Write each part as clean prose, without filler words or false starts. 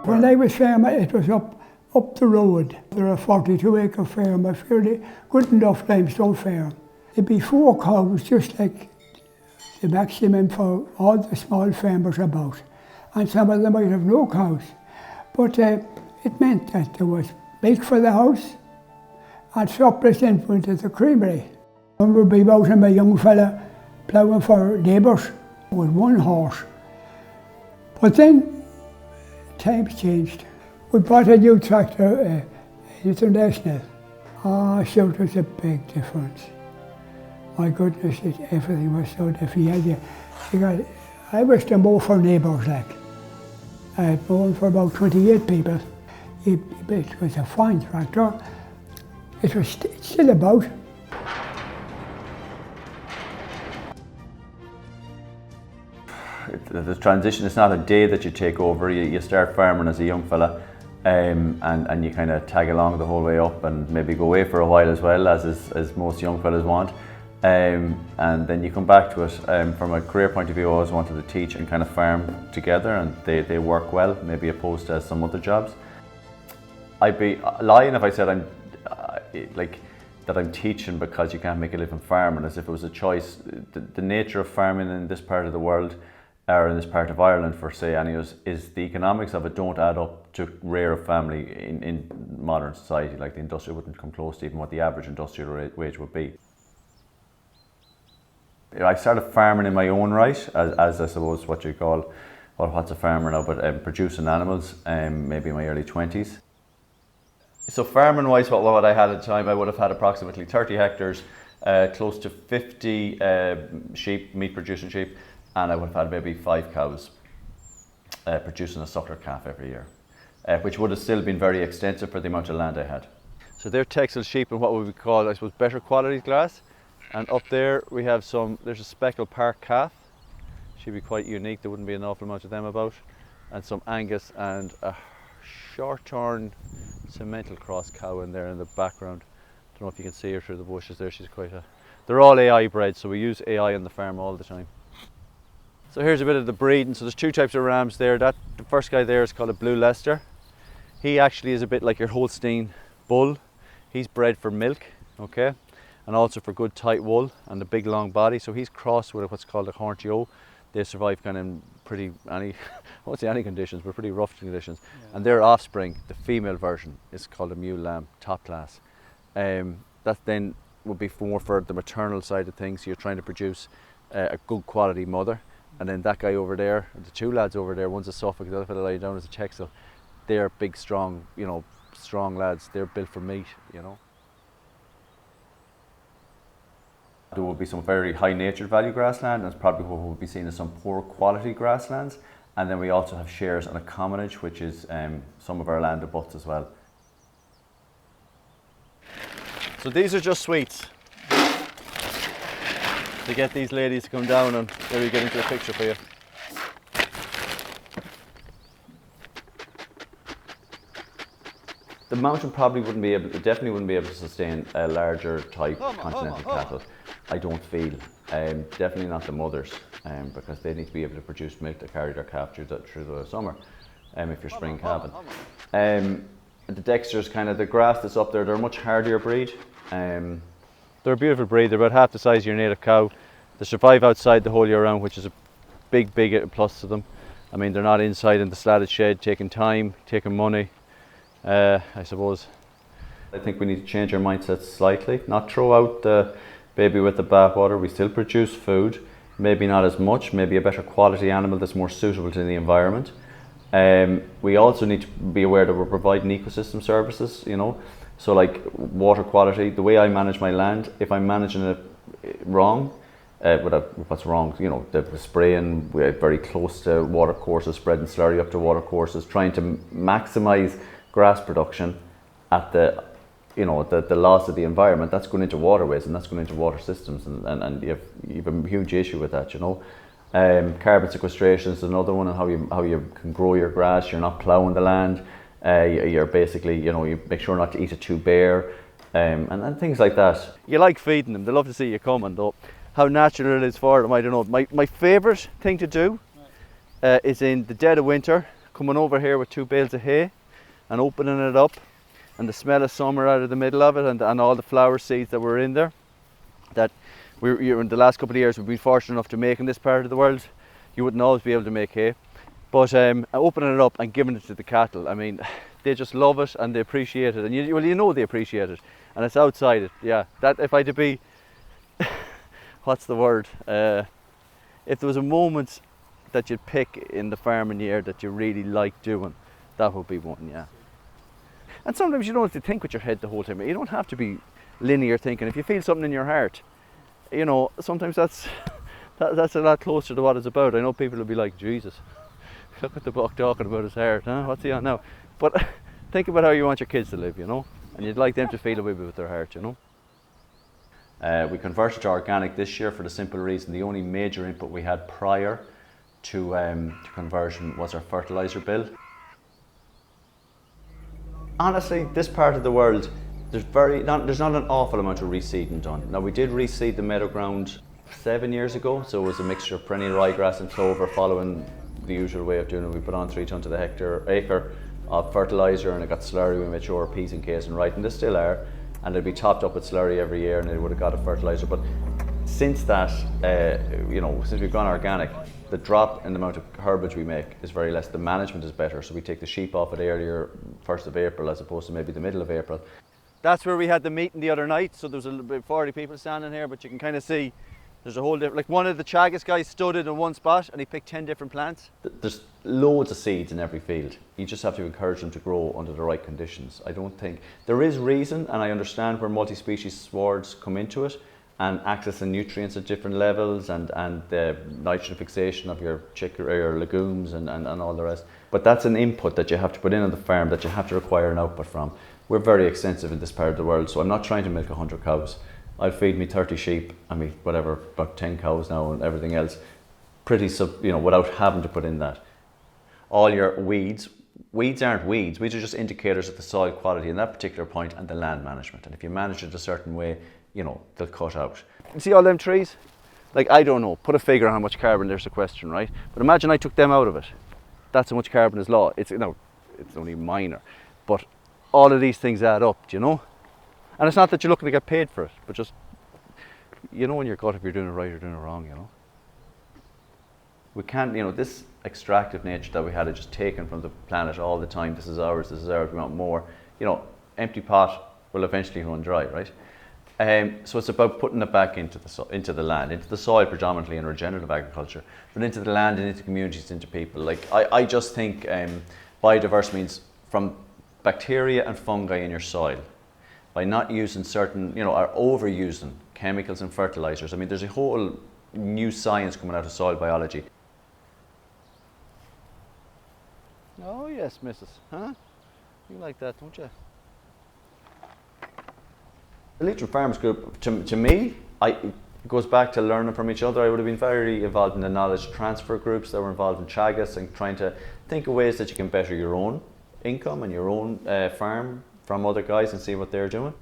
When I was farming, it was up the road. There are 42-acre farm, a fairly good enough limestone farm. It'd be 4 cows, just like the maximum for all the small farmers about. And some of them might have no cows. But it meant that there was milk for the house and surplus then went to the creamery. I remember being out and my young fella ploughing for neighbours with 1 horse. But then times changed. We bought a new tractor, International. Sure, it was a big difference. My goodness, everything was so different. I was to mow for neighbours, like. I had mown for about 28 people. It was a fine tractor. It was still about. The transition, it's not a day that you take over. You start farming as a young fella and you kind of tag along the whole way up and maybe go away for a while as well, as most young fellas want. And then you come back to it. From a career point of view, I always wanted to teach and kind of farm together, and they work well, maybe opposed to some other jobs. I'd be lying if I said I'm teaching because you can't make a living farming, as if it was a choice. The nature of farming in this part of the world, or in this part of Ireland for say anyways, is the economics of it don't add up to rear a family in modern society. Like the industrial wouldn't come close to even what the average industrial wage would be. I started farming in my own right, as I suppose what you call, well, what's a farmer now, but producing animals, maybe in my early 20s. So farming wise, what I had at the time, I would have had approximately 30 hectares, close to 50 sheep, meat producing sheep, and I would have had maybe 5 cows producing a suckler calf every year, which would have still been very extensive for the amount of land I had. So they're Texel sheep and what we would call, I suppose, better quality grass. And up there we have there's a speckled park calf. She'd be quite unique, there wouldn't be an awful amount of them about. And some Angus and a short-horn Simmental cross cow in there in the background. Don't know if you can see her through the bushes there, she's quite they're all AI bred, so we use AI on the farm all the time. So here's a bit of the breeding. So there's 2 types of rams there. The first guy there is called a Blue Leicester. He actually is a bit like your Holstein bull. He's bred for milk, okay? And also for good tight wool and a big long body. So he's crossed with what's called a Hornty O. They survive kind of pretty, I won't say any conditions, but pretty rough conditions. Yeah. And their offspring, the female version, is called a mule lamb, top class. That then would be more for the maternal side of things. So you're trying to produce a good quality mother. And then that guy over there, the 2 lads over there, one's a Suffolk, the other fellow lying down is a Texel. They're big, strong, strong lads. They're built for meat, There will be some very high nature value grassland, and it's probably what will be seen as some poor quality grasslands. And then we also have shares on a commonage, which is some of our land abuts as well. So these are just sweets to get these ladies to come down, and there we get into a picture for you. The mountain definitely wouldn't be able to sustain a larger type continental cattle. I don't feel. Definitely not the mothers, because they need to be able to produce milk to carry their calf through the summer, if you're spring calving. The Dexters, kind of the grass that's up there, they're a much hardier breed. They're a beautiful breed. They're about half the size of your native cow. They survive outside the whole year round, which is a big plus to them. I mean, they're not inside in the slatted shed taking time, taking money, I suppose. I think we need to change our mindset slightly, not throw out the baby with the bathwater. We still produce food, maybe not as much, maybe a better quality animal that's more suitable to the environment. We also need to be aware that we're providing ecosystem services, So like water quality, the way I manage my land, if I'm managing it wrong, what's wrong, the spraying, we're very close to water courses, spreading slurry up to water courses, trying to maximise grass production at the loss of the environment, that's going into waterways and that's going into water systems, and you have a huge issue with that, Carbon sequestration is another one, and how you can grow your grass. You're not ploughing the land. You're basically, you make sure not to eat it too bare, and things like that. You like feeding them. They love to see you coming, though. How natural it is for them, I don't know. My favourite thing to do is in the dead of winter, coming over here with 2 bales of hay and opening it up, and the smell of summer out of the middle of it, and all the flower seeds that were in there, that in the last couple of years we've been fortunate enough to make in this part of the world. You wouldn't always be able to make hay, but opening it up and giving it to the cattle, I mean, they just love it and they appreciate it, and you know they appreciate it, and it's outside it. Yeah, that if I had to be, what's the word? If there was a moment that you'd pick in the farming year that you really like doing, that would be one, yeah. And sometimes you don't have to think with your head the whole time. You don't have to be linear thinking. If you feel something in your heart, you know, sometimes that's a lot closer to what it's about. I know people will be like, Jesus, look at the buck talking about his heart, huh? What's he on now? But think about how you want your kids to live, you know, and you'd like them to feel a way with their heart, you know. We converted to organic this year for the simple reason the only major input we had prior to conversion was our fertiliser bill. Honestly, this part of the world, there's not an awful amount of reseeding done. Now, we did reseed the meadow ground 7 years ago, so it was a mixture of perennial ryegrass and clover, following the usual way of doing it. We put on 3 tonnes to the acre of fertiliser, and it got slurry. We made sure our P's and K's and right, and they still are, and they'd be topped up with slurry every year, and they would have got a fertiliser. But since that, you know, since we've gone organic, the drop in the amount of herbage we make is very less. The management is better, so we take the sheep off it earlier, 1st of April, as opposed to maybe the middle of April. That's where we had the meeting the other night, so there was about 40 people standing here, but you can kind of see there's a whole different, like one of the Chagas guys stood in one spot and he picked 10 different plants. There's loads of seeds in every field. You just have to encourage them to grow under the right conditions. I don't think, there is reason, and I understand where multi-species swards come into it, and accessing nutrients at different levels, and the nitrogen fixation of your chicken or your legumes and all the rest. But that's an input that you have to put in on the farm, that you have to require an output from. We're very extensive in this part of the world, so I'm not trying to milk 100 cows. I'll feed me 30 sheep, I mean, whatever, about 10 cows now and everything else, you know, without having to put in that. All your weeds aren't weeds are just indicators of the soil quality in that particular point and the land management. And if you manage it a certain way, you know, they'll cut out. You see all them trees? Like, I don't know, put a figure on how much carbon they're sequestering, right? But imagine I took them out of it. That's how much carbon is lost. It's, you know, it's only minor, but all of these things add up, do you know? And it's not that you're looking to get paid for it, but just, you know in your gut if you're doing it right or doing it wrong, you know? We can't, you know, this extractive nature that we had just taken from the planet all the time, this is ours, we want more, you know, empty pot will eventually run dry, right? So it's about putting it back into the land, into the soil predominantly in regenerative agriculture, but into the land and into communities, into people. Like, I just think biodiversity means from bacteria and fungi in your soil, by not using certain, you know, or overusing chemicals and fertilizers. I mean, there's a whole new science coming out of soil biology. Oh yes, missus, huh? You like that, don't you? The Leitrim Farmers Group, to me, it goes back to learning from each other. I would have been very involved in the knowledge transfer groups that were involved in Chagas and trying to think of ways that you can better your own income and your own farm from other guys and see what they're doing.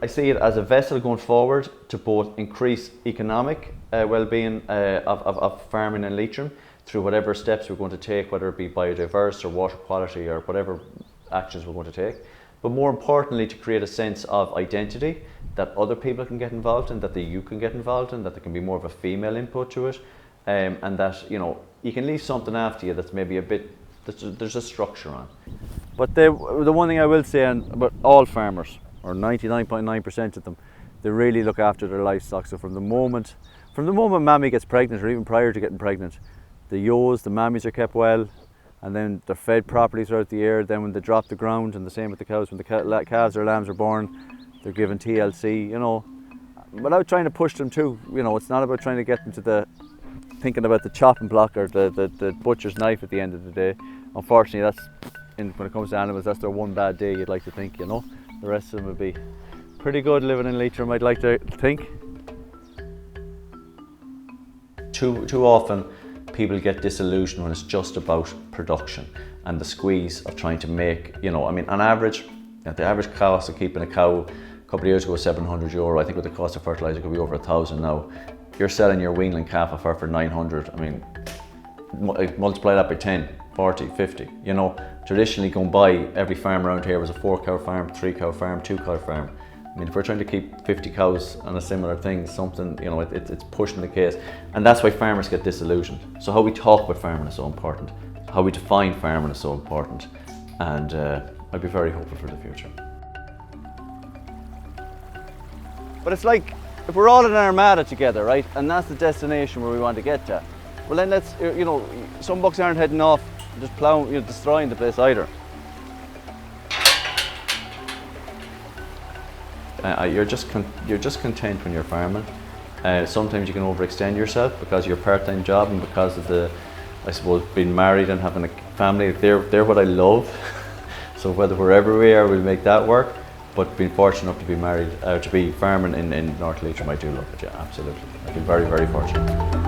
I see it as a vessel going forward to both increase economic well-being of farming in Leitrim through whatever steps we're going to take, whether it be biodiverse or water quality or whatever actions we're going to take. But more importantly, to create a sense of identity that other people can get involved in, that the youth can get involved in, that there can be more of a female input to it, and that, you know, you can leave something after you that's maybe a bit, there's a structure on. But the one thing I will say about all farmers, or 99.9% of them, they really look after their livestock. So from the moment mammy gets pregnant, or even prior to getting pregnant, the ewes, the mammies are kept well, and then they're fed properly throughout the year. Then when they drop the ground, and the same with the cows, when the calves or lambs are born, they're given TLC, you know, without trying to push them too. You know, it's not about trying to get them to thinking about the chopping block or the butcher's knife at the end of the day. Unfortunately, when it comes to animals, that's their one bad day, you'd like to think, you know. The rest of them would be pretty good living in Leitrim, I'd like to think. Too often people get disillusioned when it's just about production and the squeeze of trying to make, you know, I mean, on average, the average cost of keeping a cow a couple of years ago was €700. I think with the cost of fertiliser it could be over 1,000 now. You're selling your weanling calf of her for 900. I mean, multiply that by 10, 40, 50, you know. Traditionally going by, every farm around here was a 4-cow farm, 3-cow farm, 2-cow farm. I mean, if we're trying to keep 50 cows on a similar thing, something, you know, it's pushing the case. And that's why farmers get disillusioned. So how we talk about farming is so important. How we define farming is so important. And I'd be very hopeful for the future. But it's like, if we're all in an armada together, right, and that's the destination where we want to get to, well then let's, you know, some bucks aren't heading off, just plowing, you know, destroying the place either. You're just content when you're farming. Sometimes you can overextend yourself because of your part-time job and because of the, I suppose, being married and having a family. They're what I love. So whether wherever we are, we'll make that work. But being fortunate enough to be married, to be farming in North Leitrim, I do love it. Yeah, absolutely. I feel very, very fortunate.